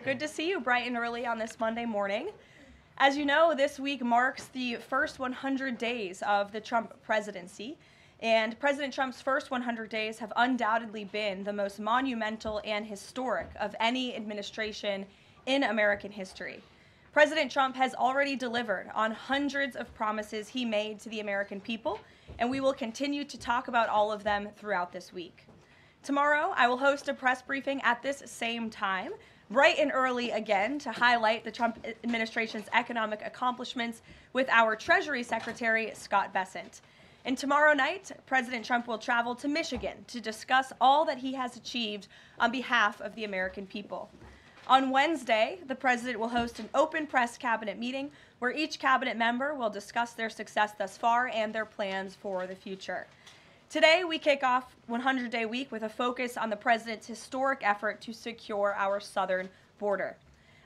Good to see you bright and early on this Monday morning. As you know, this week marks the first 100 days of the Trump presidency, and President Trump's first 100 days have undoubtedly been the most monumental and historic of any administration in American history. President Trump has already delivered on hundreds of promises he made to the American people, and we will continue to talk about all of them throughout this week. Tomorrow, I will host a press briefing at this same time, bright and early again, to highlight the Trump administration's economic accomplishments with our Treasury Secretary, Scott Bessent. And tomorrow night, President Trump will travel to Michigan to discuss all that he has achieved on behalf of the American people. On Wednesday, the president will host an open press cabinet meeting where each cabinet member will discuss their success thus far and their plans for the future. Today, we kick off 100-day week with a focus on the president's historic effort to secure our southern border.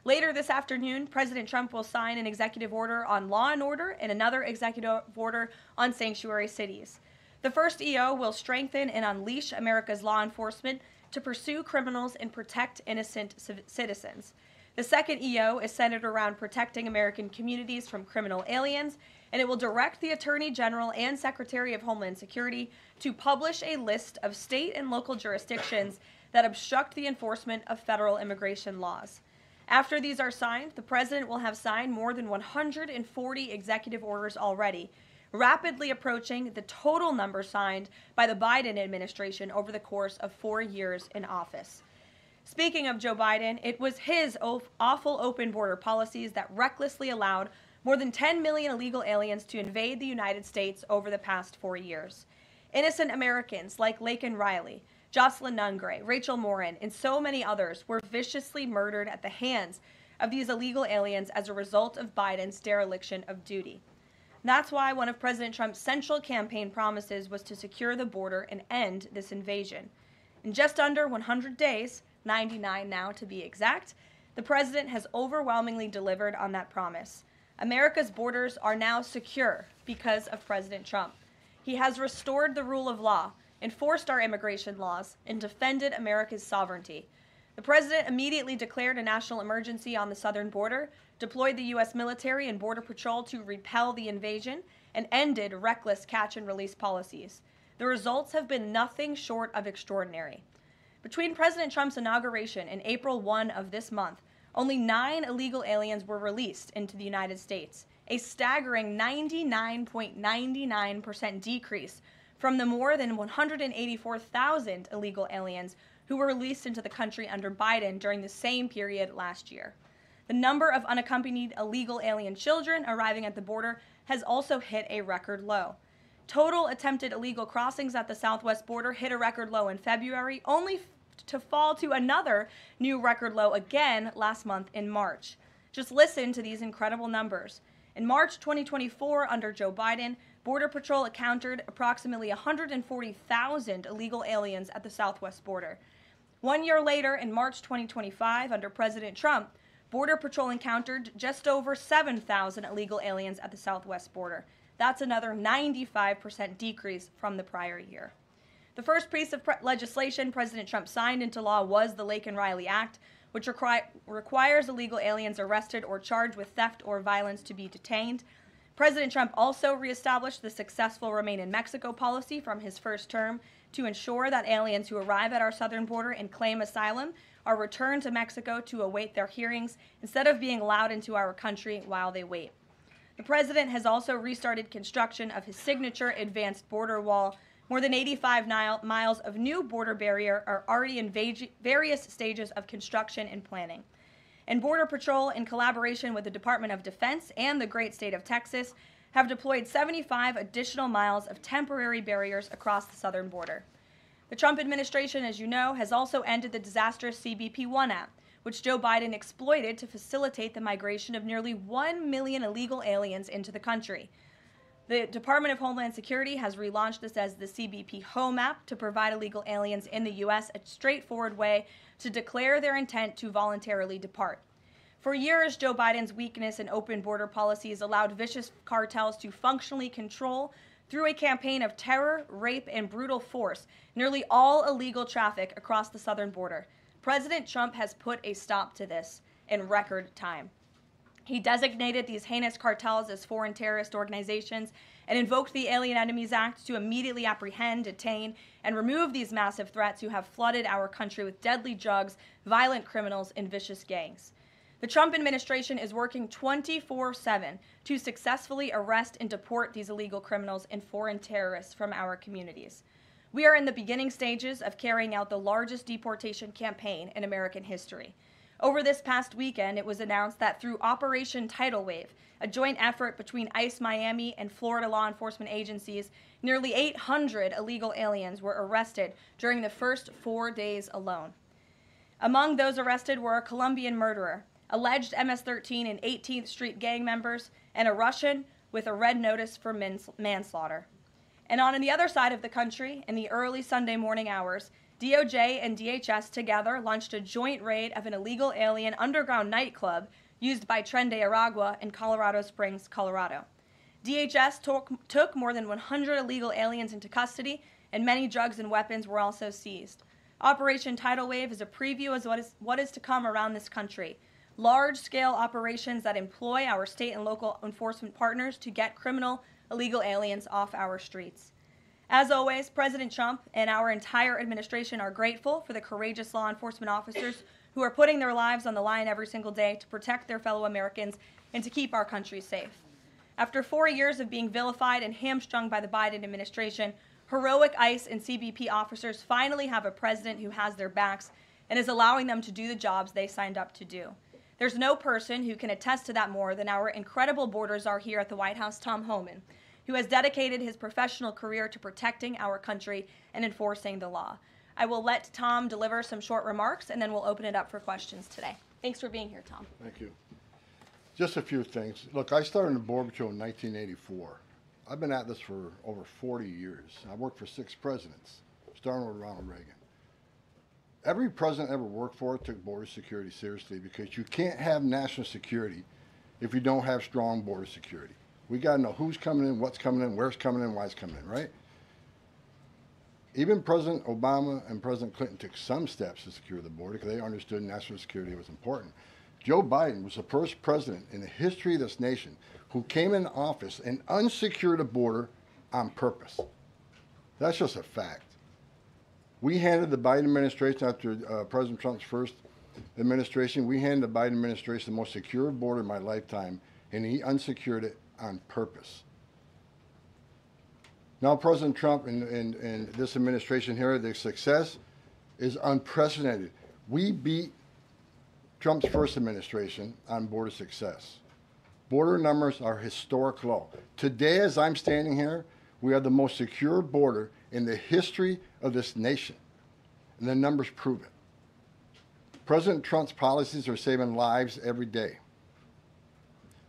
Later this afternoon, President Trump will sign an executive order on law and order and another executive order on sanctuary cities. The first EO will strengthen and unleash America's law enforcement to pursue criminals and protect innocent citizens. The second EO is centered around protecting American communities from criminal aliens, and it will direct the Attorney General and Secretary of Homeland Security to publish a list of state and local jurisdictions that obstruct the enforcement of federal immigration laws. After these are signed, the president will have signed more than 140 executive orders already, rapidly approaching the total number signed by the Biden administration over the course of 4 years in office. Speaking of Joe Biden, it was his awful open border policies that recklessly allowed more than 10 million illegal aliens to invade the United States over the past 4 years. Innocent Americans like Laken Riley, Jocelyn Nungray, Rachel Morin, and so many others were viciously murdered at the hands of these illegal aliens as a result of Biden's dereliction of duty. That's why one of President Trump's central campaign promises was to secure the border and end this invasion. In just under 100 days, 99 now to be exact, the president has overwhelmingly delivered on that promise. America's borders are now secure because of President Trump. He has restored the rule of law, enforced our immigration laws, and defended America's sovereignty. The president immediately declared a national emergency on the southern border, deployed the U.S. military and Border Patrol to repel the invasion, and ended reckless catch-and-release policies. The results have been nothing short of extraordinary. Between President Trump's inauguration and April 1 of this month, only 9 illegal aliens were released into the United States, a staggering 99.99% decrease from the more than 184,000 illegal aliens who were released into the country under Biden during the same period last year. The number of unaccompanied illegal alien children arriving at the border has also hit a record low. Total attempted illegal crossings at the southwest border hit a record low in February, only to fall to another new record low again last month in March. Just listen to these incredible numbers. In March 2024, under Joe Biden, Border Patrol encountered approximately 140,000 illegal aliens at the southwest border. 1 year later, in March 2025, under President Trump, Border Patrol encountered just over 7,000 illegal aliens at the southwest border. That's another 95% decrease from the prior year. The first piece of legislation President Trump signed into law was the Laken Riley Act, which requires illegal aliens arrested or charged with theft or violence to be detained. President Trump also reestablished the successful Remain in Mexico policy from his first term to ensure that aliens who arrive at our southern border and claim asylum are returned to Mexico to await their hearings instead of being allowed into our country while they wait. The president has also restarted construction of his signature advanced border wall. More than 85 miles of new border barrier are already in various stages of construction and planning. And Border Patrol, in collaboration with the Department of Defense and the great state of Texas, have deployed 75 additional miles of temporary barriers across the southern border. The Trump administration, as you know, has also ended the disastrous CBP-1 app, which Joe Biden exploited to facilitate the migration of nearly 1 million illegal aliens into the country. The Department of Homeland Security has relaunched this as the CBP Home app to provide illegal aliens in the U.S. a straightforward way to declare their intent to voluntarily depart. For years, Joe Biden's weakness in open border policies allowed vicious cartels to functionally control, through a campaign of terror, rape, and brutal force, nearly all illegal traffic across the southern border. President Trump has put a stop to this in record time. He designated these heinous cartels as foreign terrorist organizations and invoked the Alien Enemies Act to immediately apprehend, detain, and remove these massive threats who have flooded our country with deadly drugs, violent criminals, and vicious gangs. The Trump administration is working 24/7 to successfully arrest and deport these illegal criminals and foreign terrorists from our communities. We are in the beginning stages of carrying out the largest deportation campaign in American history. Over this past weekend, it was announced that through Operation Tidal Wave, a joint effort between ICE Miami and Florida law enforcement agencies, nearly 800 illegal aliens were arrested during the first 4 days alone. Among those arrested were a Colombian murderer, alleged MS-13 and 18th Street gang members, and a Russian with a red notice for manslaughter. And on the other side of the country, in the early Sunday morning hours, DOJ and DHS together launched a joint raid of an illegal alien underground nightclub used by Tren de Aragua in Colorado Springs, Colorado. DHS took more than 100 illegal aliens into custody, and many drugs and weapons were also seized. Operation Tidal Wave is a preview of what is to come around this country. Large-scale operations that employ our state and local enforcement partners to get criminal illegal aliens off our streets. As always, President Trump and our entire administration are grateful for the courageous law enforcement officers who are putting their lives on the line every single day to protect their fellow Americans and to keep our country safe. After 4 years of being vilified and hamstrung by the Biden administration, heroic ICE and CBP officers finally have a president who has their backs and is allowing them to do the jobs they signed up to do. There's no person who can attest to that more than our incredible border czar here at the White House, Tom Homan, who has dedicated his professional career to protecting our country and enforcing the law. I will let Tom deliver some short remarks, and then we'll open it up for questions today. Thanks for being here, Tom. Thank you. Just a few things. Look, I started in the Border Patrol in 1984. I've been at this for over 40 years. I worked for 6 presidents, starting with Ronald Reagan. Every president I ever worked for took border security seriously, because you can't have national security if you don't have strong border security. We got to know who's coming in, what's coming in, where's coming in, why it's coming in, right? Even President Obama and President Clinton took some steps to secure the border because they understood national security was important. Joe Biden was the first president in the history of this nation who came in office and unsecured a border on purpose. That's just a fact. We handed the Biden administration, after President Trump's first administration, we handed the Biden administration the most secure border in my lifetime, and he unsecured it on purpose. Now President Trump and this administration here, their success is unprecedented. We beat Trump's first administration on border success. Border numbers are historic low. Today, as I'm standing here, we have the most secure border in the history of this nation, and the numbers prove it. President Trump's policies are saving lives every day.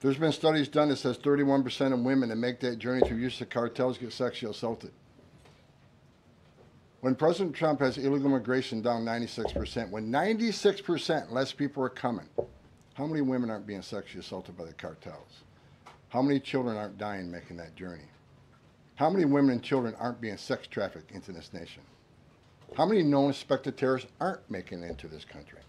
There's been studies done that says 31% of women that make that journey through use of cartels get sexually assaulted. When President Trump has illegal immigration down 96%, when 96% less people are coming, how many women aren't being sexually assaulted by the cartels? How many children aren't dying making that journey? How many women and children aren't being sex trafficked into this nation? How many known suspected terrorists aren't making it into this country?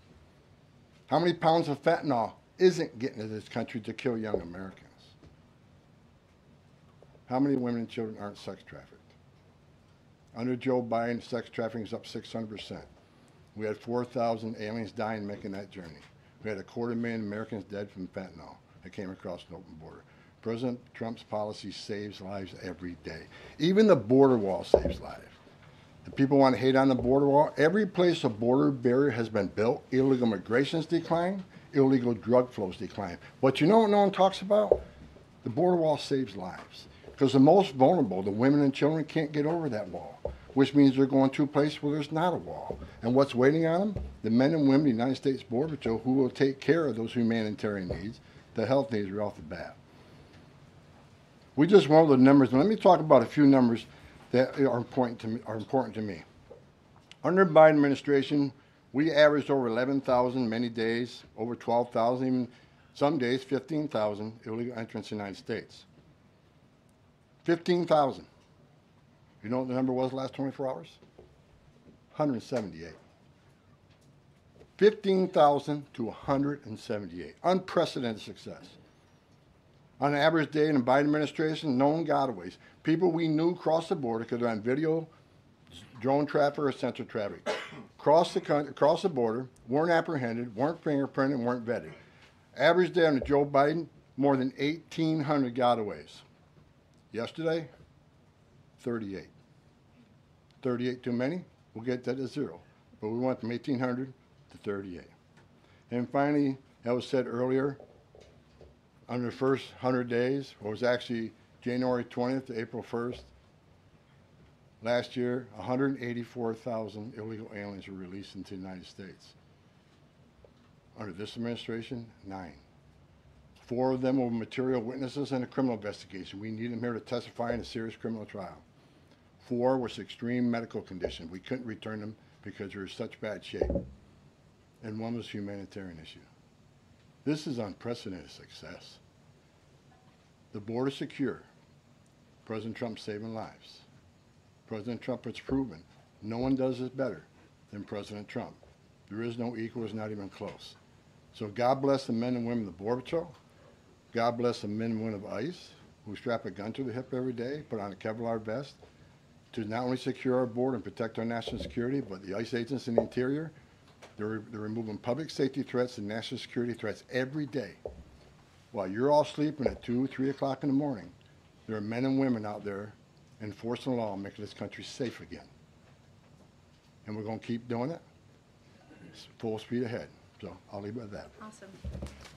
How many pounds of fentanyl isn't getting to this country to kill young Americans? How many women and children aren't sex trafficked? Under Joe Biden, sex trafficking is up 600%. We had 4,000 aliens dying making that journey. We had 250,000 Americans dead from fentanyl that came across an open border. President Trump's policy saves lives every day. Even the border wall saves lives. The people want to hate on the border wall. Every place a border barrier has been built, illegal migration's declined, illegal drug flows decline. But you know what no one talks about? The border wall saves lives. Because the most vulnerable, the women and children, can't get over that wall, which means they're going to a place where there's not a wall. And what's waiting on them? The men and women of the United States Border Patrol who will take care of those humanitarian needs, the health needs right off the bat. We just went over the numbers, and let me talk about a few numbers that are important to me. Under the Biden administration, we averaged over 11,000 many days, over 12,000, even some days 15,000 illegal entrants in the United States. 15,000. You know what the number was last 24 hours? 178. 15,000 to 178. Unprecedented success. On an average day in the Biden administration, known gotaways. People we knew crossed the border because they're on video, drone traffic, or sensor traffic. Crossed the border, weren't apprehended, weren't fingerprinted, weren't vetted. Average day under Joe Biden, more than 1,800 gotaways. Yesterday, 38. 38 too many? We'll get that to 0. But we went from 1,800 to 38. And finally, that was said earlier, under the first 100 days, or it was actually January 20th to April 1st, last year, 184,000 illegal aliens were released into the United States. Under this administration, 9. 4 of them were material witnesses in a criminal investigation. We need them here to testify in a serious criminal trial. 4 was extreme medical condition. We couldn't return them because they were in such bad shape. And 1 was a humanitarian issue. This is unprecedented success. The border is secure. President Trump saving lives. President Trump has proven no one does this better than President Trump. There is no equal, it's not even close. So God bless the men and women of the Border Patrol. God bless the men and women of ICE who strap a gun to their hip every day, put on a Kevlar vest to not only secure our border and protect our national security, but the ICE agents in the interior, they're removing public safety threats and national security threats every day. While you're all sleeping at 2, 3 o'clock in the morning, there are men and women out there enforcing the law and making this country safe again. And we're going to keep doing it. It's full speed ahead. So I'll leave it at that. Awesome.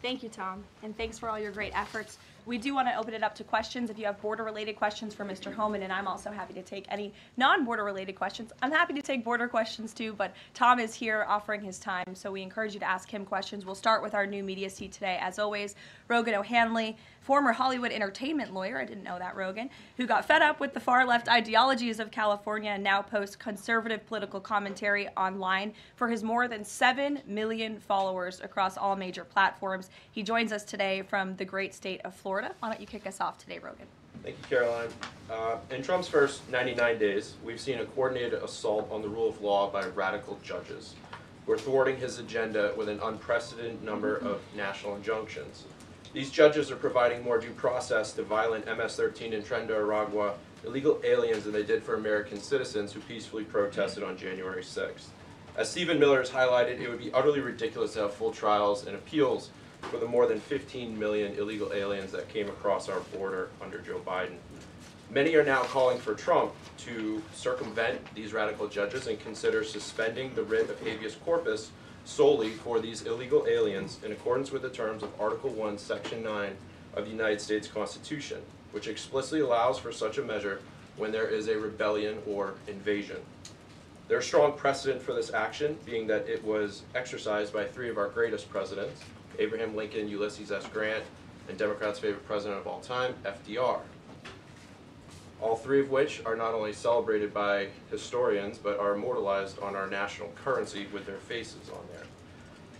Thank you, Tom, and thanks for all your great efforts. We do want to open it up to questions. If you have border-related questions for Mr. Homan, and I'm also happy to take any non-border-related questions. I'm happy to take border questions too, but Tom is here offering his time, so we encourage you to ask him questions. We'll start with our new media seat today. As always, Rogan O'Hanley, former Hollywood entertainment lawyer, I didn't know that, Rogan, who got fed up with the far-left ideologies of California and now posts conservative political commentary online for his more than 7 million followers across all major platforms. He joins us today from the great state of Florida. Why don't you kick us off today, Rogan? Thank you, Caroline. In Trump's first 99 days, we've seen a coordinated assault on the rule of law by radical judges who are thwarting his agenda with an unprecedented number of national injunctions. These judges are providing more due process to violent MS-13 and Tren de Aragua illegal aliens than they did for American citizens who peacefully protested on January 6th. As Stephen Miller has highlighted, it would be utterly ridiculous to have full trials and appeals for the more than 15 million illegal aliens that came across our border under Joe Biden. Many are now calling for Trump to circumvent these radical judges and consider suspending the writ of habeas corpus solely for these illegal aliens in accordance with the terms of Article 1, Section 9 of the United States Constitution, which explicitly allows for such a measure when there is a rebellion or invasion. There's strong precedent for this action, being that it was exercised by 3 of our greatest presidents, Abraham Lincoln, Ulysses S. Grant, and Democrats' favorite president of all time, FDR. All 3 of which are not only celebrated by historians, but are immortalized on our national currency with their faces on there.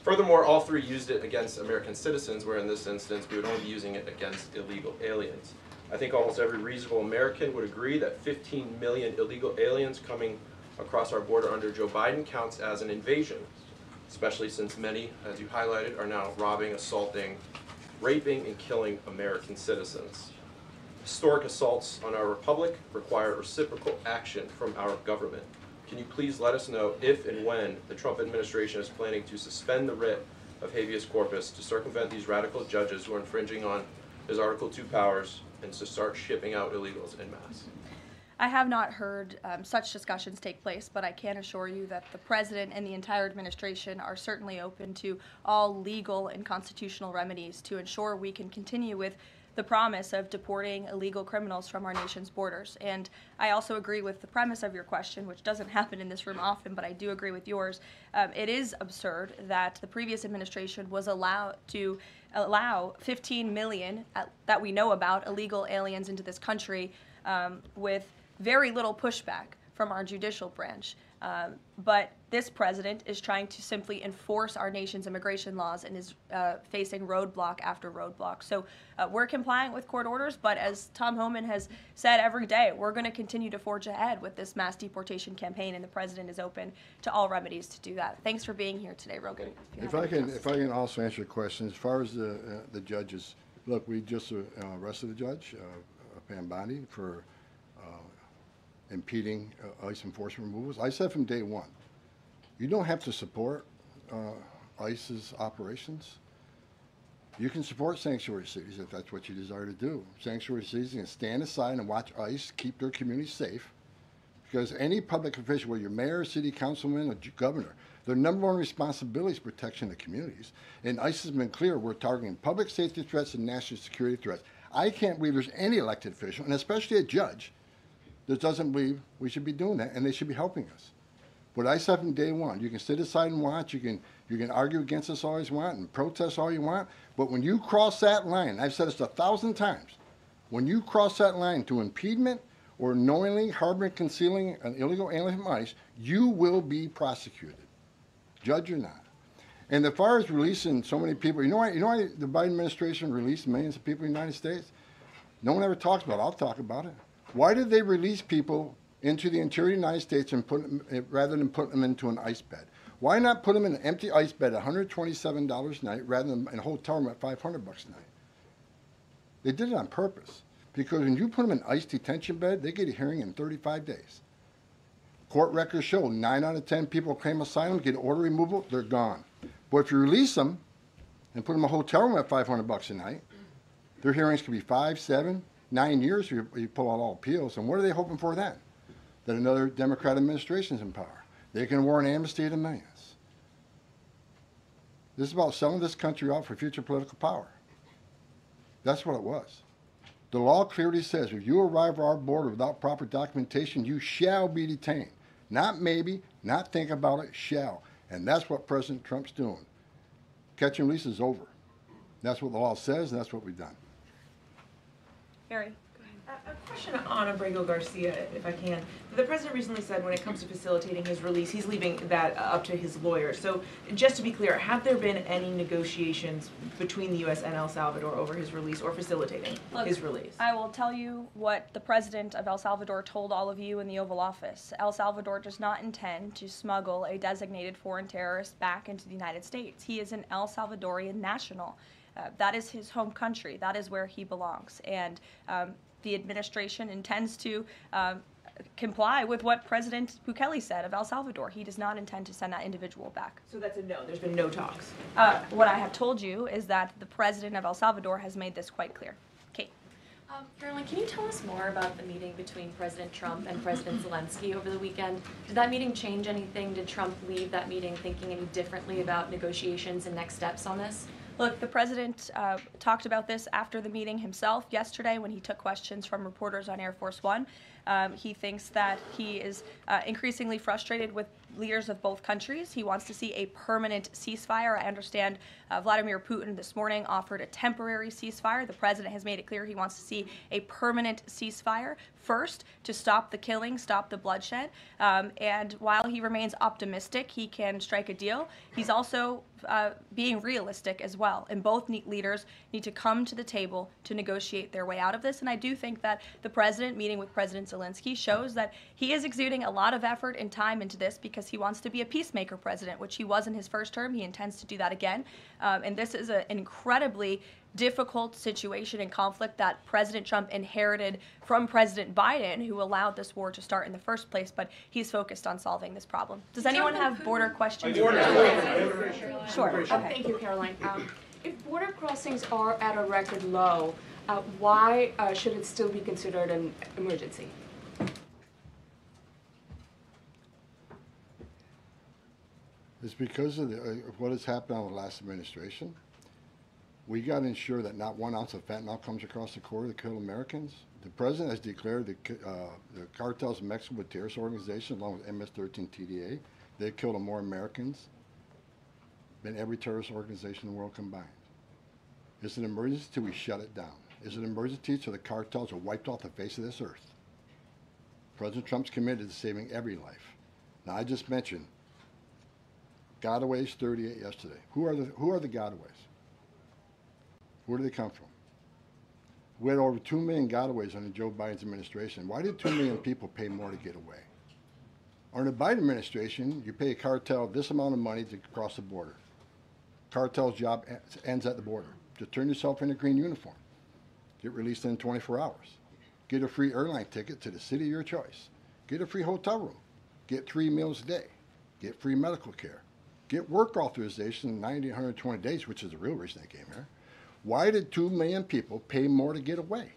Furthermore, all 3 used it against American citizens, where in this instance we would only be using it against illegal aliens. I think almost every reasonable American would agree that 15 million illegal aliens coming across our border under Joe Biden counts as an invasion, especially since many, as you highlighted, are now robbing, assaulting, raping, and killing American citizens. Historic assaults on our republic require reciprocal action from our government. Can you please let us know if and when the Trump administration is planning to suspend the writ of habeas corpus to circumvent these radical judges who are infringing on his Article 2 powers and to start shipping out illegals en masse? I have not heard such discussions take place, but I can assure you that the president and the entire administration are certainly open to all legal and constitutional remedies to ensure we can continue with the promise of deporting illegal criminals from our nation's borders. And I also agree with the premise of your question, which doesn't happen in this room often, but I do agree with yours. It is absurd that the previous administration was allowed to allow 15 million that we know about illegal aliens into this country with very little pushback from our judicial branch. But this president is trying to simply enforce our nation's immigration laws and is facing roadblock after roadblock. So we're compliant with court orders, but as Tom Homan has said every day, we're going to continue to forge ahead with this mass deportation campaign, and the president is open to all remedies to do that. Thanks for being here today, Rogan. If I can also answer your question, as far as the judges, look, we just arrested a judge, Pam Bondi, for impeding ICE enforcement removals. I said from day one, you don't have to support ICE's operations. You can support sanctuary cities if that's what you desire to do. Sanctuary cities can stand aside and watch ICE keep their communities safe, because any public official, whether you're mayor, city councilman, or governor, their number one responsibility is protection of the communities. And ICE has been clear, we're targeting public safety threats and national security threats. I can't believe there's any elected official, and especially a judge, that doesn't believe we should be doing that, and they should be helping us. But I said from day one, you can sit aside and watch, you can argue against us all you want and protest all you want, but when you cross that line, I've said this 1,000 times, when you cross that line to impediment or knowingly harboring, concealing an illegal alien from ICE, you will be prosecuted, judge or not. And as far as releasing so many people, you know why the Biden administration released millions of people in the United States? No one ever talks about it. I'll talk about it. Why did they release people into the interior of the United States and rather than put them into an ICE bed? Why not put them in an empty ICE bed at $127 a night rather than in a hotel room at $500 a night? They did it on purpose, because when you put them in ICE detention bed, they get a hearing in 35 days. Court records show 9 out of 10 people claim asylum, get order removal, they're gone. But if you release them and put them in a hotel room at $500 a night, their hearings could be 5, 7, 9 years if you pull out all appeals. And what are they hoping for then? That another Democrat administration is in power. They can award an amnesty to millions. This is about selling this country out for future political power. That's what it was. The law clearly says if you arrive at our border without proper documentation, you shall be detained. Not maybe, not think about it, shall. And that's what President Trump's doing. Catch and release is over. That's what the law says, and that's what we've done. Harry. A question on Abrego Garcia, if I can. The president recently said when it comes to facilitating his release, he's leaving that up to his lawyer. So just to be clear, have there been any negotiations between the U.S. and El Salvador over his release or facilitating his release? I will tell you what the president of El Salvador told all of you in the Oval Office. El Salvador does not intend to smuggle a designated foreign terrorist back into the United States. He is an El Salvadorian national. That is his home country. That is where he belongs. And the administration intends to comply with what President Bukele said of El Salvador. He does not intend to send that individual back. So that's a no. There's been no talks. What I have told you is that the president of El Salvador has made this quite clear. Kate. Karoline, can you tell us more about the meeting between President Trump and President Zelensky over the weekend? Did that meeting change anything? Did Trump leave that meeting thinking any differently about negotiations and next steps on this? Look, the president talked about this after the meeting himself yesterday when he took questions from reporters on Air Force One. He thinks that he is increasingly frustrated with leaders of both countries. He wants to see a permanent ceasefire. I understand Vladimir Putin this morning offered a temporary ceasefire. The president has made it clear he wants to see a permanent ceasefire first to stop the killing, stop the bloodshed. And while he remains optimistic he can strike a deal, he's also being realistic as well. And both leaders need to come to the table to negotiate their way out of this. And I do think that the president meeting with President Zelensky shows that he is exuding a lot of effort and time into this because he wants to be a peacemaker president, which he was in his first term. He intends to do that again. And this is an incredibly difficult situation and conflict that President Trump inherited from President Biden, who allowed this war to start in the first place, but he's focused on solving this problem. Does anyone have border questions? Sure. Okay. Thank you, Caroline. If border crossings are at a record low, why should it still be considered an emergency? It's because of what has happened in the last administration. We got to ensure that not 1 ounce of fentanyl comes across the border to kill Americans. The president has declared the cartels in Mexico a terrorist organization along with MS-13 TDA. They killed more Americans than every terrorist organization in the world combined. It's an emergency till we shut it down. It's an emergency till the cartels are wiped off the face of this earth. President Trump's committed to saving every life, Now, I just mentioned gotaways, 38 yesterday. Who are the gotaways? Where do they come from? We had over 2 million gotaways under Joe Biden's administration. Why did 2 million people pay more to get away? Under the Biden administration, you pay a cartel this amount of money to cross the border. Cartel's job ends at the border. Just turn yourself in a green uniform. Get released in 24 hours. Get a free airline ticket to the city of your choice. Get a free hotel room. Get 3 meals a day. Get free medical care. Get work authorization in 90, 120 days, which is the real reason they came here. Why did 2 million people pay more to get away?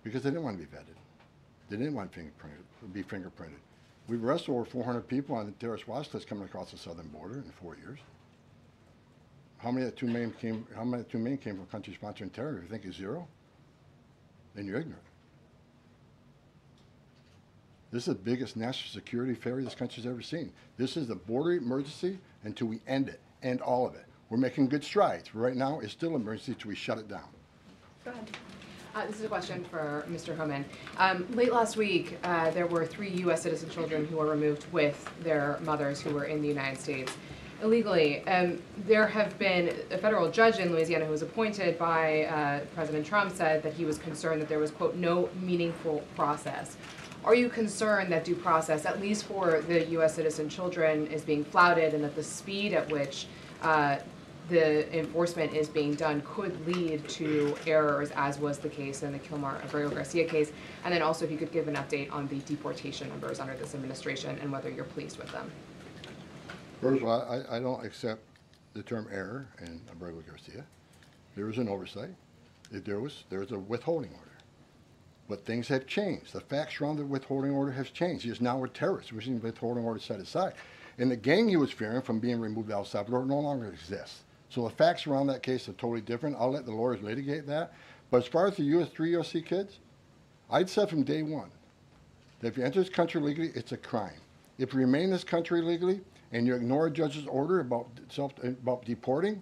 Because they didn't want to be vetted. They didn't want to be fingerprinted. We've arrested over 400 people on the terrorist watch list coming across the southern border in 4 years. How many of the 2 million came? How many of the 2 million came from countries sponsoring terror? If you think it's zero, then you're ignorant. This is the biggest national security failure this country's ever seen. This is the border emergency until we end it, end all of it. We're making good strides. But right now, it's still an emergency until we shut it down. Go ahead. This is a question for Mr. Homan. Late last week, there were 3 U.S. citizen children who were removed with their mothers who were in the United States illegally. There have been a federal judge in Louisiana who was appointed by President Trump said that he was concerned that there was, quote, no meaningful process. Are you concerned that due process, at least for the U.S. citizen children, is being flouted and that the speed at which the enforcement is being done could lead to errors, as was the case in the Kilmar-Abrego-Garcia case? And then also if you could give an update on the deportation numbers under this administration and whether you're pleased with them. First of all, I don't accept the term error in Abrego-Garcia. There was an oversight. There was a withholding order. But things have changed. The facts around the withholding order has changed. He is now a terrorist. We're seeing the withholding order set aside. And the gang he was fearing from being removed to El Salvador no longer exists. So the facts around that case are totally different. I'll let the lawyers litigate that. But as far as the 3 USC kids, I'd said from day one that if you enter this country legally, it's a crime. If you remain in this country legally and you ignore a judge's order about deporting,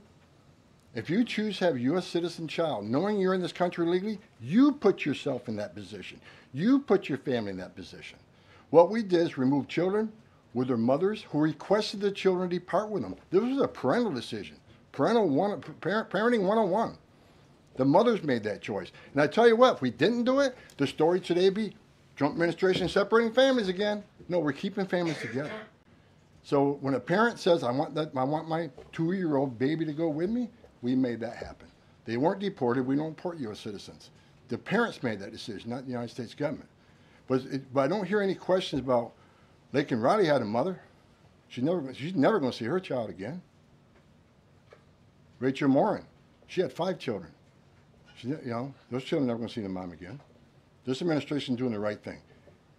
if you choose to have a U.S. citizen child, knowing you're in this country legally, you put yourself in that position. You put your family in that position. What we did is remove children with their mothers who requested the children depart with them. This was a parental decision. Parenting 101. The mothers made that choice. And I tell you what, if we didn't do it, the story today would be Trump administration separating families again. No, we're keeping families together. So when a parent says, I want my 2-year-old baby to go with me, we made that happen. They weren't deported. We don't deport U.S. citizens. The parents made that decision, not the United States government. But I don't hear any questions about Laken Riley had a mother. She's never going to see her child again. Rachel Morin, she had 5 children. Those children are never going to see their mom again. This administration is doing the right thing.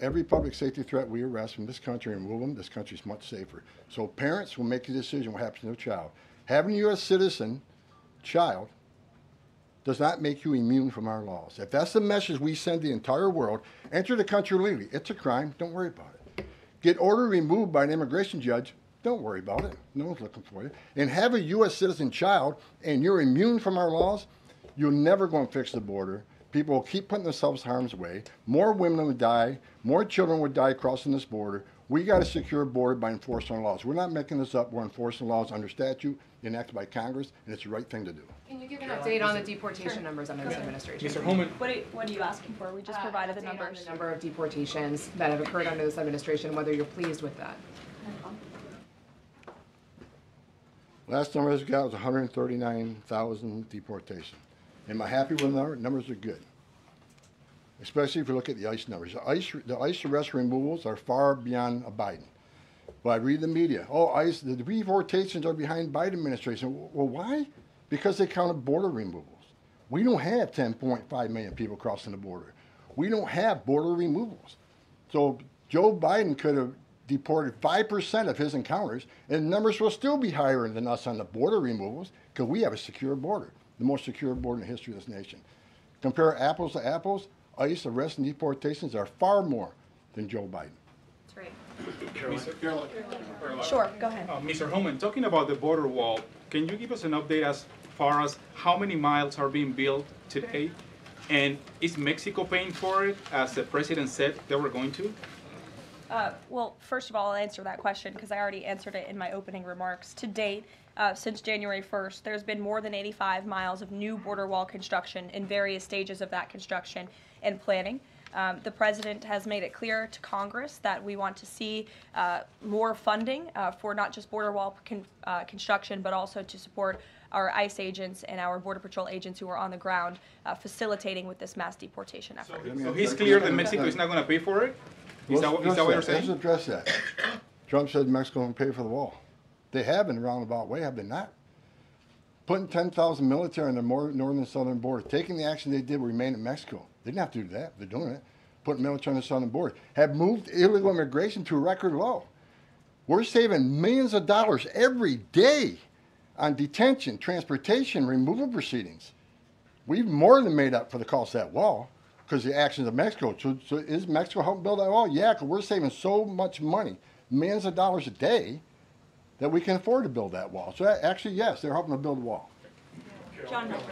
Every public safety threat we arrest from this country and remove them, this country is much safer. So parents will make a decision what happens to their child. Having a U.S. citizen child does not make you immune from our laws. If that's the message we send the entire world, enter the country legally. It's a crime. Don't worry about it. Get order removed by an immigration judge. Don't worry about it. No one's looking for you. And have a U.S. citizen child and you're immune from our laws, you're never going to fix the border. People will keep putting themselves in harm's way. More women would die. More children would die crossing this border. We got to secure a border by enforcing our laws. We're not making this up. We're enforcing laws under statute enacted by Congress, and it's the right thing to do. Can you give an update on the deportation numbers under this administration? Mr. Homan. What are you asking for? We just provided the Update on numbers. the number of deportations that have occurred under this administration, whether you're pleased with that. Last number I got was 139,000 deportation. Am I happy with the number? Numbers are good. Especially if you look at the ICE numbers. The ICE arrest removals are far beyond Biden. But I read the media. Oh, ICE, the deportations are behind Biden administration. Well, why? Because they counted border removals. We don't have 10.5 million people crossing the border. We don't have border removals. So Joe Biden could have deported 5% of his encounters, and numbers will still be higher than us on the border removals because we have a secure border, the most secure border in the history of this nation. Compare apples to apples, ICE arrests and deportations are far more than Joe Biden. That's right. Caroline. Sure, go ahead. Mr. Homan, talking about the border wall, can you give us an update as far as how many miles are being built today? And is Mexico paying for it, as the president said they were going to? Well, first of all, I'll answer that question because I already answered it in my opening remarks. To date, since January 1st, there's been more than 85 miles of new border wall construction in various stages of that construction and planning. The president has made it clear to Congress that we want to see more funding for not just border wall construction, but also to support our ICE agents and our Border Patrol agents who are on the ground facilitating with this mass deportation effort. So he's clear that Mexico is not going to pay for it? Is that what you're saying? Let's address that. Trump said Mexico won't pay for the wall. They have in a roundabout way, have they not? Putting 10,000 military on the northern and southern border, taking the action they did to remain in Mexico. They didn't have to do that. They're doing it. Putting military on the southern border. Have moved illegal immigration to a record low. We're saving millions of dollars every day on detention, transportation, removal proceedings. We've more than made up for the cost of that wall because of the actions of Mexico. So is Mexico helping build that wall? Yeah, because we're saving so much money, millions of dollars a day, that we can afford to build that wall. So actually, yes, they're helping to build the wall. John Miller.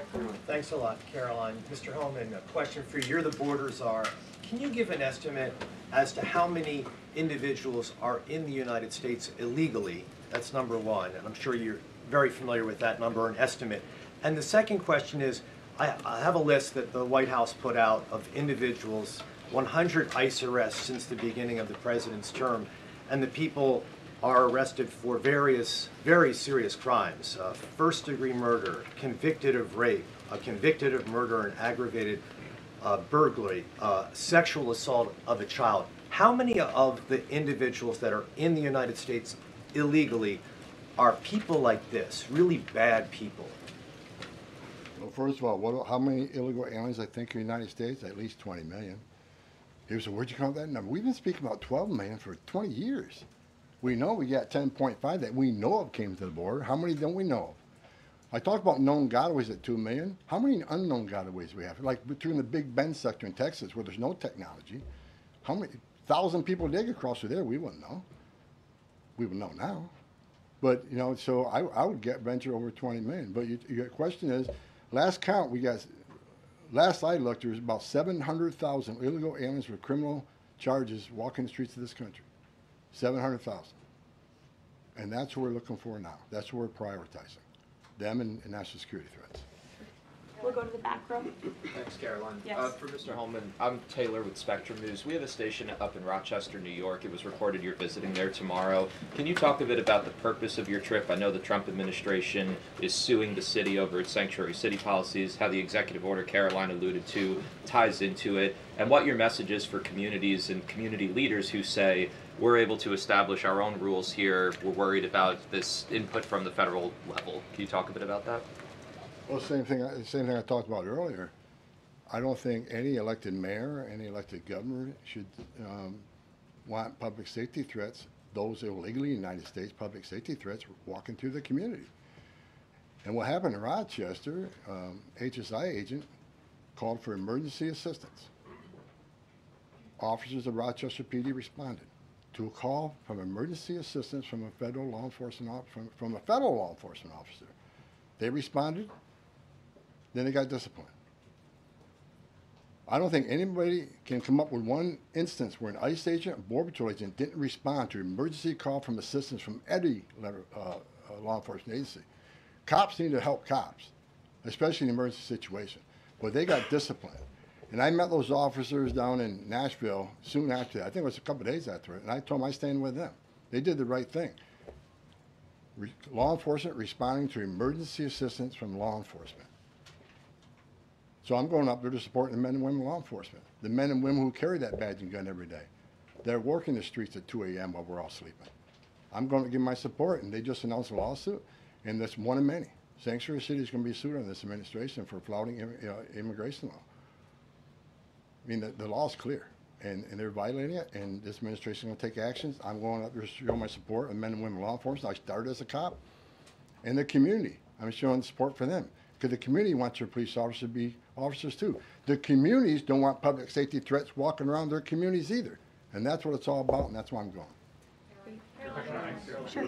Thanks a lot, Karoline. Mr. Holman, a question for you. You're the border czar. Can you give an estimate as to how many individuals are in the United States illegally? That's number one, and I'm sure you're very familiar with that number, an estimate. And the second question is, I have a list that the White House put out of individuals, 100 ICE arrests since the beginning of the president's term, and the people are arrested for various very serious crimes. First-degree murder, convicted of rape, convicted of murder and aggravated burglary, sexual assault of a child. How many of the individuals that are in the United States illegally are people like this, really bad people? Well, first of all, how many illegal aliens I think in the United States? At least 20 million. People say, where'd you come up with that number? We've been speaking about 12 million for 20 years. We know we got 10.5 that we know of came to the border. How many don't we know of? I talked about known gotaways at 2 million. How many unknown gotaways we have? Like between the Big Bend sector in Texas where there's no technology, how many 1,000 people did get across through there? We wouldn't know. We would know now. But, you know, so I would venture over 20 million. But your question is, last count, last I looked, there was about 700,000 illegal aliens with criminal charges walking the streets of this country. 700,000. And that's what we're looking for now. That's what we're prioritizing. Them and national security threats. We'll go to the back row. Thanks, Caroline. Yes. For Mr. Holman, I'm Taylor with Spectrum News. We have a station up in Rochester, New York. It was reported you're visiting there tomorrow. Can you talk a bit about the purpose of your trip? I know the Trump administration is suing the city over its sanctuary city policies, how the executive order Caroline alluded to ties into it, and what your message is for communities and community leaders who say, we're able to establish our own rules here, we're worried about this input from the federal level. Can you talk a bit about that? Well, same thing I talked about earlier. I don't think any elected mayor, any elected governor should want public safety threats, those illegally in the United States, public safety threats walking through the community. And what happened in Rochester, HSI agent called for emergency assistance. Officers of Rochester PD responded to a call from emergency assistance from a federal law enforcement officer. They responded. Then they got disciplined. I don't think anybody can come up with one instance where an ICE agent or Border Patrol agent didn't respond to an emergency call from assistance from any law enforcement agency. Cops need to help cops, especially in an emergency situation. But they got disciplined. And I met those officers down in Nashville soon after that. I think it was a couple of days after it. And I told them I stand with them. They did the right thing. Law enforcement responding to emergency assistance from law enforcement. So I'm going up there to support the men and women of law enforcement, the men and women who carry that badge and gun every day. They're working the streets at 2 a.m. while we're all sleeping. I'm going to give my support, and they just announced a lawsuit, and that's one of many. Sanctuary City is going to be sued on this administration for flouting immigration law. I mean, the law is clear, and they're violating it, and this administration is going to take actions. I'm going up there to show my support of men and women of law enforcement. I started as a cop, and the community. I'm showing support for them. Because the community wants their police officers to be officers too. The communities don't want public safety threats walking around their communities either. And that's what it's all about, and that's why I'm going. Sure.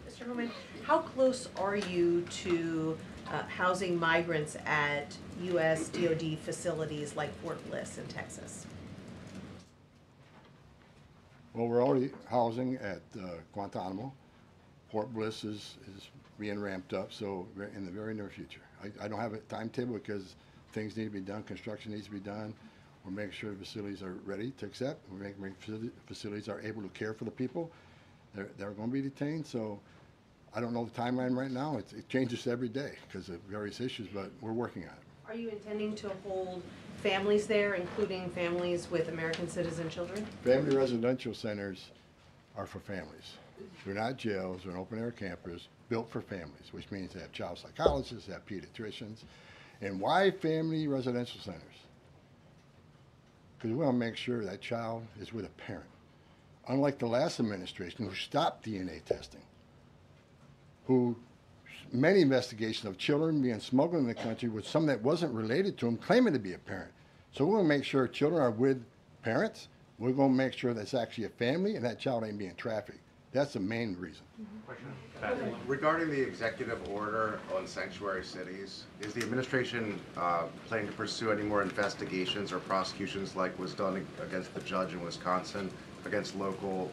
Mr. Holman, how close are you to housing migrants at U.S. DOD facilities like Fort Bliss in Texas? Well, we're already housing at Guantanamo. Port Bliss is being ramped up, so we're in the very near future. I don't have a timetable because things need to be done, construction needs to be done. We're making sure the facilities are ready to accept. We're making sure facilities are able to care for the people. They're going to be detained, so I don't know the timeline right now. It changes every day because of various issues, but we're working on it. Are you intending to hold families there, including families with American citizen children? Family residential centers are for families. They're not jails, they're open-air campers built for families, which means they have child psychologists, they have pediatricians. And why family residential centers? Because we want to make sure that child is with a parent. Unlike the last administration who stopped DNA testing, many investigations of children being smuggled in the country with some that wasn't related to them claiming to be a parent. So we're going to make sure children are with parents. We're going to make sure that's actually a family and that child ain't being trafficked. That's the main reason. Regarding the executive order on sanctuary cities, is the administration planning to pursue any more investigations or prosecutions like was done against the judge in Wisconsin, against local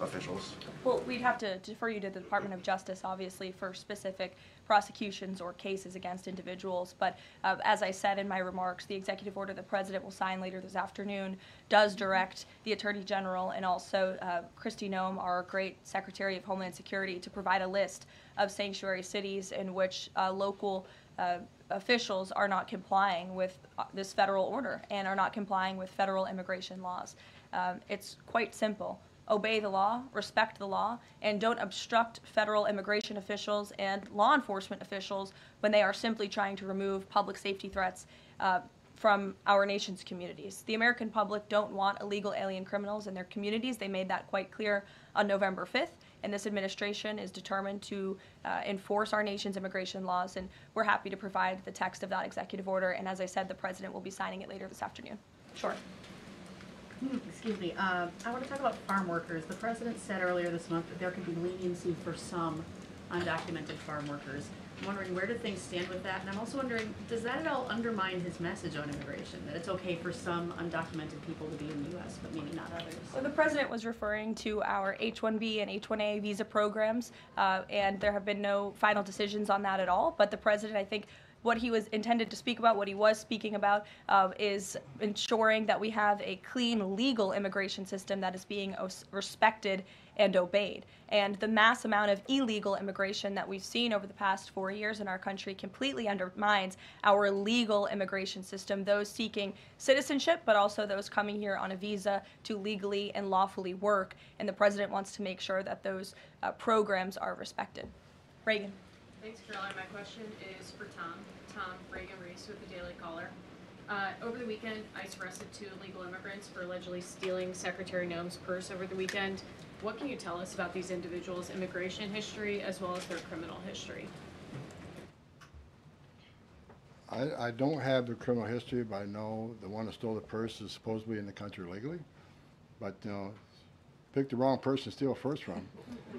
officials? Well, we'd have to defer you to the Department of Justice, obviously, for specific prosecutions or cases against individuals. But as I said in my remarks, the executive order the President will sign later this afternoon does direct the Attorney General and also Kristi Noem, our great Secretary of Homeland Security, to provide a list of sanctuary cities in which local officials are not complying with this federal order and are not complying with federal immigration laws. It's quite simple. Obey the law, respect the law, and don't obstruct federal immigration officials and law enforcement officials when they are simply trying to remove public safety threats from our nation's communities. The American public don't want illegal alien criminals in their communities. They made that quite clear on November 5th, and this administration is determined to enforce our nation's immigration laws, and we're happy to provide the text of that executive order, and as I said, the President will be signing it later this afternoon. Sure. Excuse me. I want to talk about farm workers. The President said earlier this month that there could be leniency for some undocumented farm workers. I'm wondering, where do things stand with that? And I'm also wondering, does that at all undermine his message on immigration, that it's okay for some undocumented people to be in the U.S., but maybe not others? Well, the President was referring to our H-1B and H-1A visa programs, and there have been no final decisions on that at all. But the President, I think, what he was intended to speak about, what he was speaking about, is ensuring that we have a clean, legal immigration system that is being respected and obeyed. And the mass amount of illegal immigration that we've seen over the past 4 years in our country completely undermines our legal immigration system, those seeking citizenship, but also those coming here on a visa to legally and lawfully work. And the President wants to make sure that those programs are respected. Reagan. Thanks, Caroline. My question is for Tom. Tom Reagan-Reese with the Daily Caller. Over the weekend, ICE arrested 2 illegal immigrants for allegedly stealing Secretary Noem's purse over the weekend. What can you tell us about these individuals' immigration history as well as their criminal history? I don't have the criminal history, but I know the one that stole the purse is supposedly in the country legally. But, you know, pick the wrong person to steal a purse from.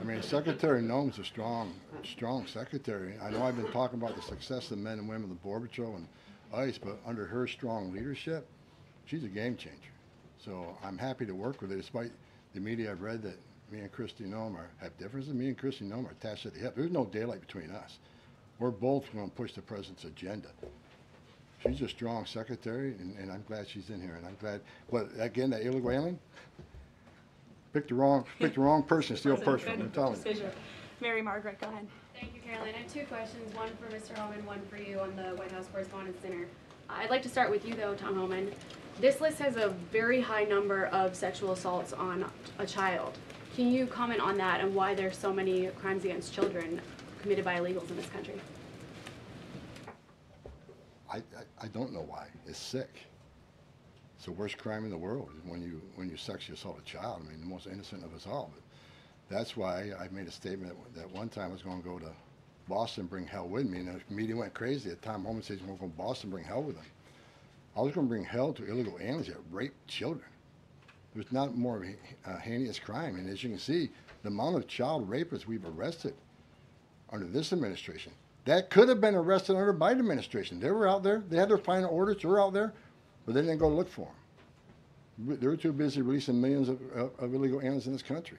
I mean, Secretary Noem's a strong secretary. I know I've been talking about the success of men and women of the Border Patrol and ICE, but under her strong leadership, she's a game changer. So I'm happy to work with her, despite the media I've read that me and Kristi Noem have differences. Me and Kristi Noem are attached at the hip. There's no daylight between us. We're both going to push the President's agenda. She's a strong secretary, and I'm glad she's in here, and I'm glad. But again, that illegal alien, pick the wrong person to steal a purse from. I'm telling you. Mary Margaret, go ahead. Thank you, Caroline. I have 2 questions, one for Mr. Homan, one for you on the White House Correspondents' Dinner. I'd like to start with you, though, Tom Homan. This list has a very high number of sexual assaults on a child. Can you comment on that and why there's so many crimes against children committed by illegals in this country? I don't know why. It's sick. It's the worst crime in the world when you sexually assault a child. I mean, the most innocent of us all. But that's why I made a statement that one time I was going to go to Boston and bring hell with me, and the media went crazy. At Tom Homan says, we're going to go to Boston and bring hell with them. I was going to bring hell to illegal aliens that rape children. There's not more of a heinous crime. And as you can see, the amount of child rapists we've arrested under this administration, that could have been arrested under the Biden administration. They were out there. They had their final orders. They were out there, but they didn't go look for them. They're too busy releasing millions of illegal aliens in this country.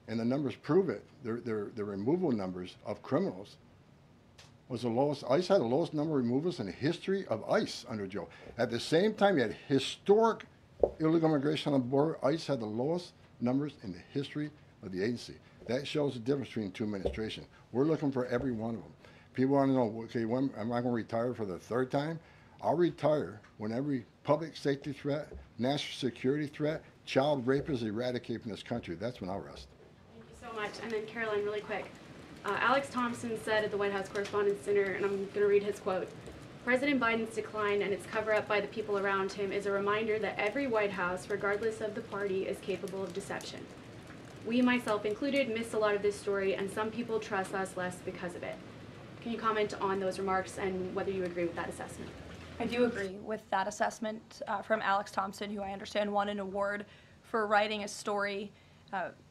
And the numbers prove it. The removal numbers of criminals was the lowest. ICE had the lowest number of removals in the history of ICE under Joe. At the same time, you had historic illegal immigration on the border. ICE had the lowest numbers in the history of the agency. That shows the difference between two administrations. We're looking for every one of them. People want to know, okay, when am I going to retire for the third time? I'll retire when every public safety threat, national security threat, child rape is eradicated from this country. That's when I'll rest. Thank you so much. And then Karoline, really quick. Alex Thompson said at the White House Correspondents' Dinner, and I'm going to read his quote, "President Biden's decline and its cover-up by the people around him is a reminder that every White House, regardless of the party, is capable of deception. We, myself included, missed a lot of this story, and some people trust us less because of it." Can you comment on those remarks and whether you agree with that assessment? I do agree with that assessment from Alex Thompson, who I understand won an award for writing a story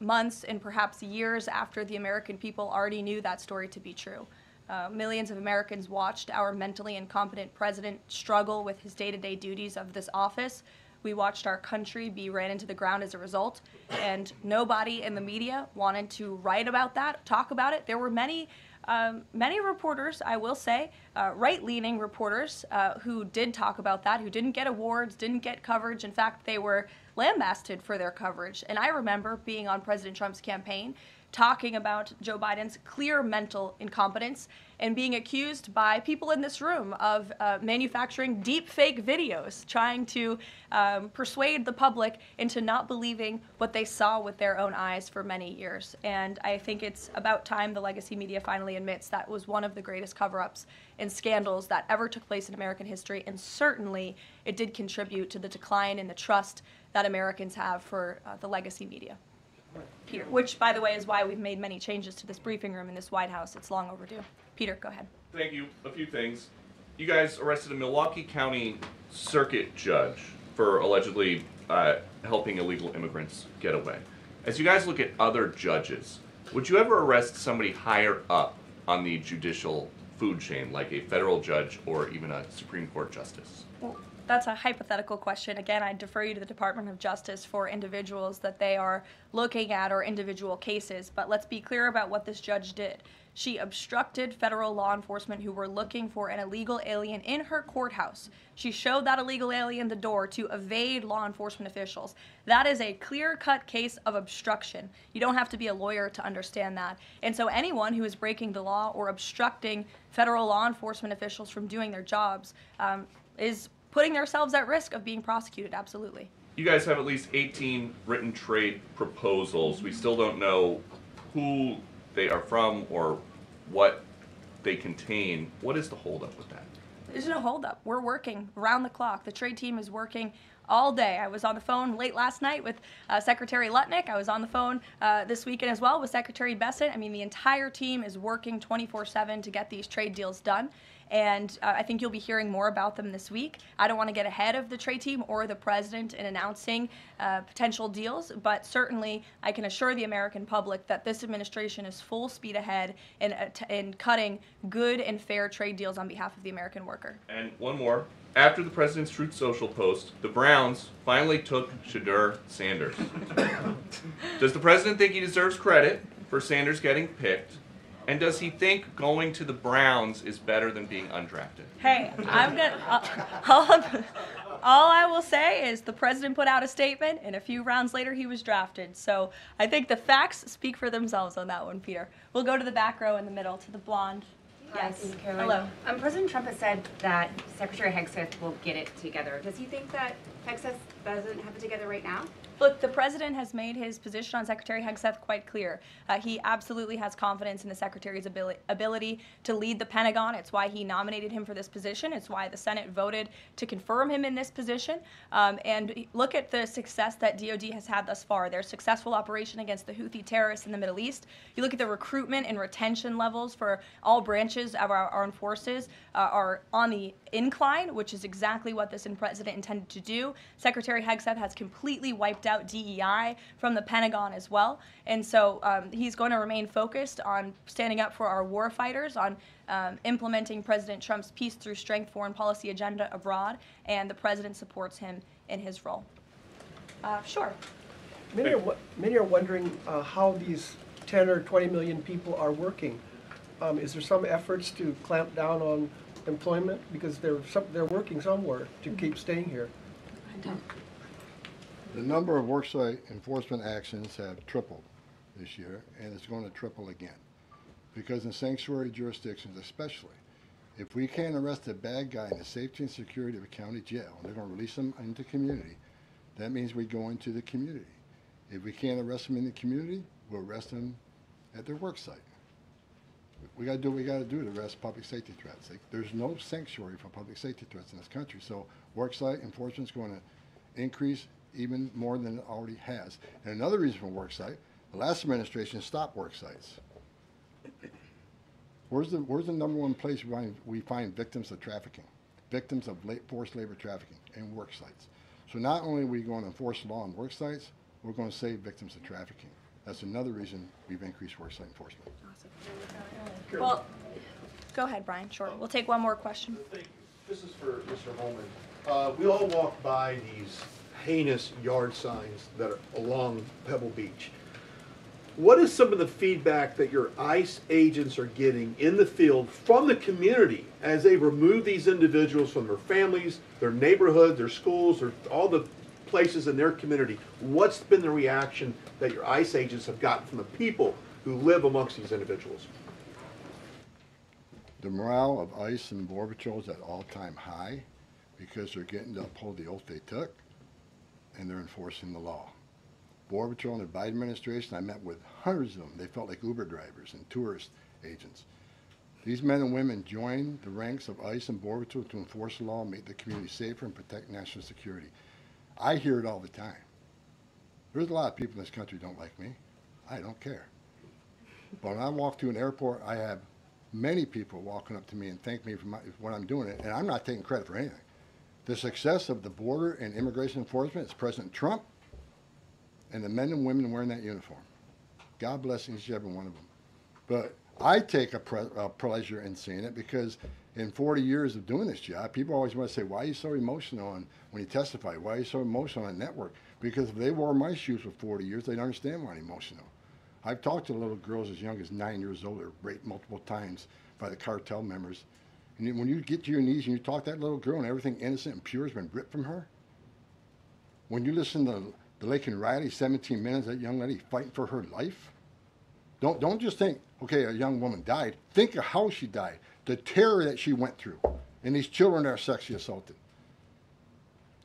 months and perhaps years after the American people already knew that story to be true. Millions of Americans watched our mentally incompetent president struggle with his day-to-day duties of this office. We watched our country be ran into the ground as a result, and nobody in the media wanted to write about that, talk about it. There were many reporters, I will say, right-leaning reporters who did talk about that, who didn't get awards, didn't get coverage. In fact, they were lambasted for their coverage. And I remember being on President Trump's campaign, talking about Joe Biden's clear mental incompetence and being accused by people in this room of manufacturing deep fake videos, trying to persuade the public into not believing what they saw with their own eyes for many years. And I think it's about time the legacy media finally admits that was one of the greatest cover-ups and scandals that ever took place in American history, and certainly it did contribute to the decline in the trust that Americans have for the legacy media. Peter, which, by the way, is why we've made many changes to this briefing room in this White House. It's long overdue. Peter, go ahead. Thank you. A few things. You guys arrested a Milwaukee County Circuit judge for allegedly helping illegal immigrants get away. As you guys look at other judges, would you ever arrest somebody higher up on the judicial food chain, like a federal judge or even a Supreme Court justice? Well, that's a hypothetical question. Again, I defer you to the Department of Justice for individuals that they are looking at or individual cases. But let's be clear about what this judge did. She obstructed federal law enforcement who were looking for an illegal alien in her courthouse. She showed that illegal alien the door to evade law enforcement officials. That is a clear-cut case of obstruction. You don't have to be a lawyer to understand that. And so anyone who is breaking the law or obstructing federal law enforcement officials from doing their jobs is putting themselves at risk of being prosecuted, absolutely. You guys have at least 18 written trade proposals. We still don't know who they are from or what they contain. What is the holdup with that? There's no holdup. We're working around the clock. The trade team is working all day. I was on the phone late last night with Secretary Lutnick. I was on the phone this weekend as well with Secretary Bessent. I mean, the entire team is working 24/7 to get these trade deals done. And I think you'll be hearing more about them this week. I don't want to get ahead of the trade team or the president in announcing potential deals, but certainly I can assure the American public that this administration is full speed ahead in cutting good and fair trade deals on behalf of the American worker. And one more. After the president's Truth Social post, the Browns finally took Shadur Sanders. Does the president think he deserves credit for Sanders getting picked? And does he think going to the Browns is better than being undrafted? Hey, I'm gonna. All I will say is the president put out a statement, and a few rounds later he was drafted. So I think the facts speak for themselves on that one, Peter. We'll go to the back row in the middle, to the blonde. Yes. Hello. President Trump has said that Secretary Hegseth will get it together. Does he think that Hegseth doesn't have it together right now? Look, the president has made his position on Secretary Hegseth quite clear. He absolutely has confidence in the secretary's ability to lead the Pentagon. It's why he nominated him for this position. It's why the Senate voted to confirm him in this position. And look at the success that DOD has had thus far. Their successful operation against the Houthi terrorists in the Middle East. You look at the recruitment and retention levels for all branches of our armed forces are on the incline, which is exactly what this president intended to do. Secretary Hegseth has completely wiped out DEI from the Pentagon as well. And so he's going to remain focused on standing up for our war fighters, on implementing President Trump's peace through strength foreign policy agenda abroad, and the president supports him in his role. Sure. Many are wondering how these 10 or 20 million people are working. Is there some efforts to clamp down on employment because they're working somewhere to keep staying here? The number of worksite enforcement actions have tripled this year, and it's going to triple again. Because in sanctuary jurisdictions especially, if we can't arrest a bad guy in the safety and security of a county jail, and they're going to release them into community, that means we go into the community. If we can't arrest them in the community, we'll arrest them at their work site. We got to do what we got to do to arrest public safety threats. There's no sanctuary for public safety threats in this country, so worksite enforcement is going to increase even more than it already has. And another reason for worksite, the last administration stopped worksites. Where's the number one place we find victims of trafficking, victims of forced labor trafficking, in work sites? So not only are we going to enforce law on work sites, we're going to save victims of trafficking. That's another reason we've increased worksite enforcement. Awesome. Well, go ahead, Brian. Sure. We'll take one more question. Thank you. This is for Mr. Holman. We all walk by these heinous yard signs that are along Pebble Beach. What is some of the feedback that your ICE agents are getting in the field from the community as they remove these individuals from their families, their neighborhood, their schools, or all the places in their community? What's been the reaction that your ICE agents have gotten from the people who live amongst these individuals? The morale of ICE and Border Patrol is at all-time high because they're getting to uphold the oath they took and they're enforcing the law. Border Patrol and the Biden administration, I met with hundreds of them. They felt like Uber drivers and tourist agents. These men and women joined the ranks of ICE and Border Patrol to enforce the law, make the community safer, and protect national security. I hear it all the time. There's a lot of people in this country who don't like me. I don't care. But when I walk through an airport, I have many people walking up to me and thank me for what I'm doing, and I'm not taking credit for anything. The success of the border and immigration enforcement is President Trump and the men and women wearing that uniform. God bless each and every one of them. But I take a pleasure in seeing it because in 40 years of doing this job, people always want to say, why are you so emotional when you testify? Why are you so emotional on network? Because if they wore my shoes for 40 years, they'd understand why I'm emotional. I've talked to little girls as young as 9 years old that were raped multiple times by the cartel members. And when you get to your knees and you talk to that little girl and everything innocent and pure has been ripped from her, when you listen to the Laken Riley, 17 minutes, that young lady fighting for her life, don't just think, okay, a young woman died. Think of how she died, the terror that she went through, and these children that are sexually assaulted.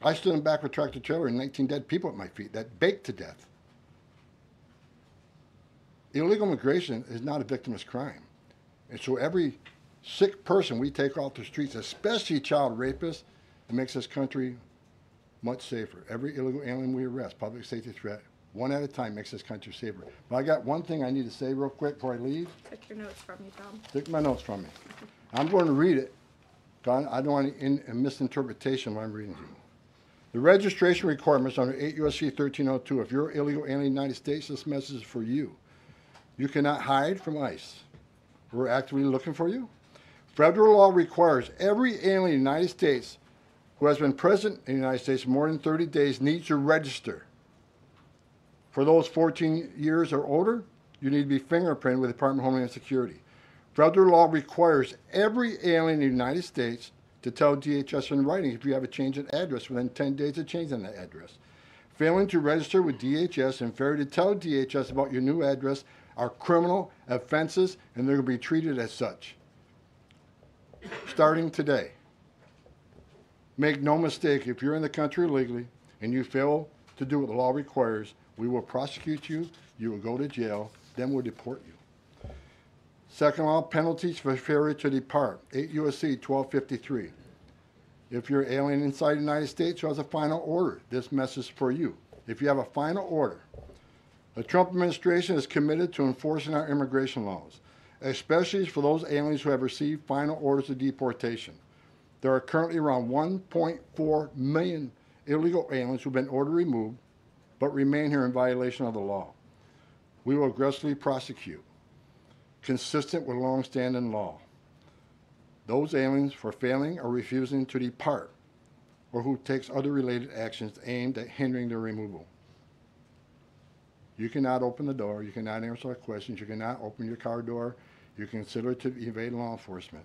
I stood in back of a tractor trailer and 19 dead people at my feet that baked to death. Illegal immigration is not a victimless crime. And so every sick person we take off the streets, especially child rapists, it makes this country much safer. Every illegal alien we arrest, public safety threat, one at a time, makes this country safer. But I got one thing I need to say real quick before I leave. Take your notes from you, Tom. Take my notes from me. I'm going to read it. I don't want any misinterpretation of what I'm reading to you. The registration requirements under 8 U.S.C. 1302. If you're illegal alien in the United States, this message is for you. You cannot hide from ICE. We're actively looking for you. Federal law requires every alien in the United States who has been present in the United States more than 30 days needs to register. For those 14 years or older, you need to be fingerprinted with the Department of Homeland Security. Federal law requires every alien in the United States to tell DHS in writing if you have a change in address within 10 days of changing that address. Failing to register with DHS and failure to tell DHS about your new address are criminal offenses, and they're going to be treated as such. Starting today. Make no mistake, if you're in the country illegally and you fail to do what the law requires, we will prosecute you, you will go to jail, then we'll deport you. Second law, penalties for failure to depart, 8 U.S.C. 1253. If you're alien inside the United States who has a final order, this message is for you. If you have a final order, the Trump administration is committed to enforcing our immigration laws, especially for those aliens who have received final orders of deportation. There are currently around 1.4 million illegal aliens who have been ordered removed but remain here in violation of the law. We will aggressively prosecute, consistent with long-standing law, those aliens for failing or refusing to depart or who takes other related actions aimed at hindering their removal. You cannot open the door, you cannot answer questions, you cannot open your car door, you can consider it to evade law enforcement.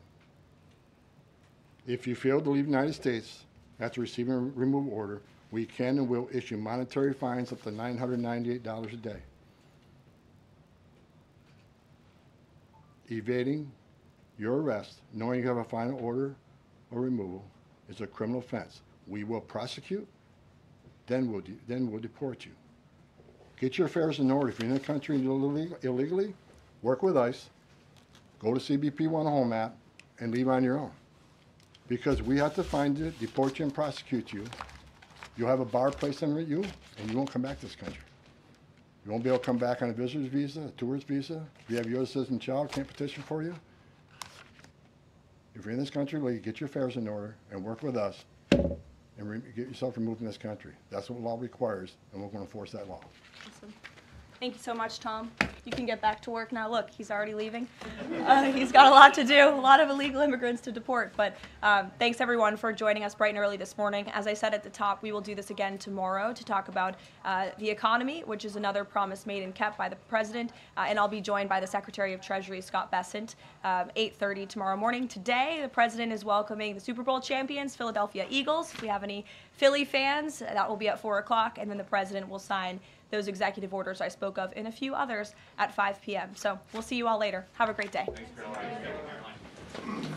If you fail to leave the United States after receiving a removal order, we can and will issue monetary fines up to $998 a day. Evading your arrest, knowing you have a final order or removal, is a criminal offense. We will prosecute, then we'll deport you. Get your affairs in order. If you're in the country illegally, work with ICE, go to CBP One Home app, and leave on your own. Because we have to find you, deport you, and prosecute you. You'll have a bar placed on you, and you won't come back to this country. You won't be able to come back on a visitor's visa, a tourist visa. If you have a U.S. citizen child, can't petition for you. If you're in this country, well, you get your affairs in order and work with us and get yourself removed from this country. That's what law requires, and we're going to enforce that law. Awesome. Thank you so much, Tom. You can get back to work now. Look, he's already leaving. He's got a lot to do, a lot of illegal immigrants to deport. But thanks, everyone, for joining us bright and early this morning. As I said at the top, we will do this again tomorrow to talk about the economy, which is another promise made and kept by the president. And I'll be joined by the Secretary of Treasury, Scott Bessent, 8:30 tomorrow morning. Today, the president is welcoming the Super Bowl champions, Philadelphia Eagles. If we have any Philly fans, that will be at 4 o'clock. And then the president will sign those executive orders I spoke of and a few others at 5 p.m. So we'll see you all later. Have a great day. Thanks, Caroline.